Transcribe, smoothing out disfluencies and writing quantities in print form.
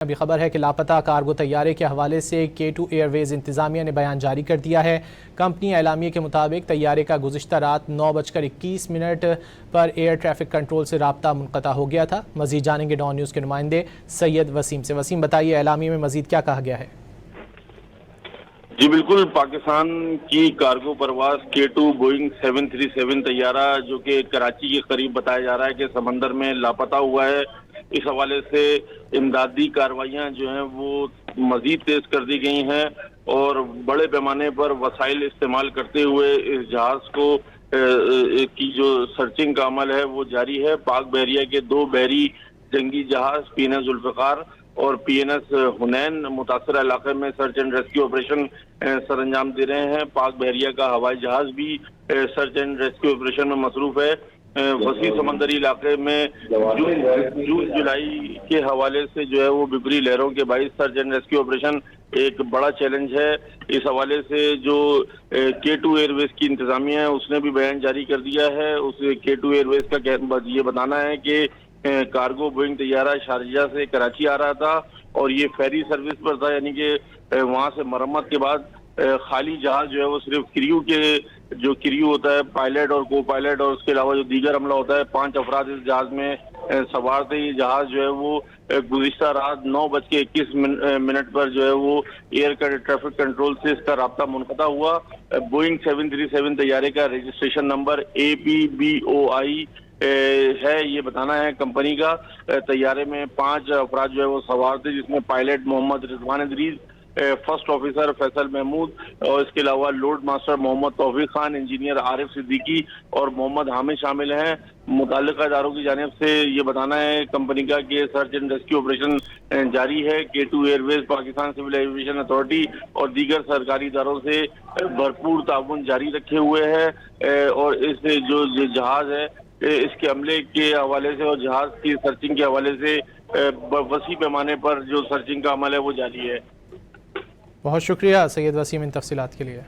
ابھی خبر ہے کہ لاپتہ کارگو طیارے کے حوالے سے K2 ایئر ویز انتظامیہ نے بیان جاری کر دیا ہے۔ کمپنی اعلامیے کے مطابق طیارے کا گزشتہ رات 9:21 پر ایئر ٹریفک کنٹرول سے رابطہ منقطع ہو گیا تھا۔ مزید جانیں گے ڈان نیوز کے نمائندے سید وسیم سے۔ وسیم بتائیے اعلامیے میں مزید کیا کہا گیا ہے؟ جی بالکل، پاکستان کی کارگو پرواز K2 بوئنگ 737 طیارہ جو کہ کراچی کے قریب بتایا جا رہا ہے کہ سمندر میں لاپتہ ہوا ہے۔ اس حوالے سے امدادی کارروائیاں جو ہیں وہ مزید تیز کر دی گئی ہیں اور بڑے پیمانے پر وسائل استعمال کرتے ہوئے اس جہاز کو کی جو سرچنگ کا عمل ہے وہ جاری ہے۔ پاک بحریہ کے 2 بحری جنگی جہاز PNS ذوالفقار اور PNS حنین متاثرہ علاقے میں سرچ اینڈ ریسکیو آپریشن سر انجام دے رہے ہیں۔ پاک بحریہ کا ہوائی جہاز بھی سرچ اینڈ ریسکیو آپریشن میں مصروف ہے۔ وسیع سمندری علاقے میں جون جولائی کے حوالے سے جو ہے وہ ببری لہروں کے باعث سرچ اینڈ ریسکیو آپریشن ایک بڑا چیلنج ہے۔ اس حوالے سے جو K2 ایئر ویز کی انتظامیہ ہے اس نے بھی بیان جاری کر دیا ہے۔ اس K2 ایئر ویز کا یہ بتانا ہے کہ کارگو بوئنگ طیارہ شارجہ سے کراچی آ رہا تھا اور یہ فیری سروس پر تھا، یعنی کہ وہاں سے مرمت کے بعد خالی جہاز جو ہے وہ صرف کریو ہوتا ہے، پائلٹ اور کو پائلٹ اور اس کے علاوہ جو دیگر عملہ ہوتا ہے، 5 افراد اس جہاز میں سوار تھے۔ یہ جہاز جو ہے وہ گزشتہ رات 9:21 پر جو ہے وہ ایئر ٹریفک کنٹرول سے اس کا رابطہ منقطع ہوا۔ بوئنگ 737 طیارے کا رجسٹریشن نمبر APBOI ہے، یہ بتانا ہے کمپنی کا۔ طیارے میں 5 افراد جو ہے وہ سوار تھے، جس میں پائلٹ محمد رضوان ادریس، فرسٹ آفیسر فیصل محمود اور اس کے علاوہ لوڈ ماسٹر محمد توفیق خان، انجینئر عارف صدیقی اور محمد حامد شامل ہیں۔ متعلقہ اداروں کی جانب سے یہ بتانا ہے کمپنی کا کہ سرچ اینڈ ریسکیو آپریشن جاری ہے۔ K2 ایئر ویز، پاکستان سول ایویشن اتھارٹی اور دیگر سرکاری اداروں سے بھرپور تعاون جاری رکھے ہوئے ہے اور اس جو جہاز ہے اس کے عملے کے حوالے سے اور جہاز کی سرچنگ کے حوالے سے وسیع پیمانے پر جو سرچنگ کا عمل ہے وہ جاری ہے۔ بہت شکریہ سید وسیم ان تفصیلات کے لیے۔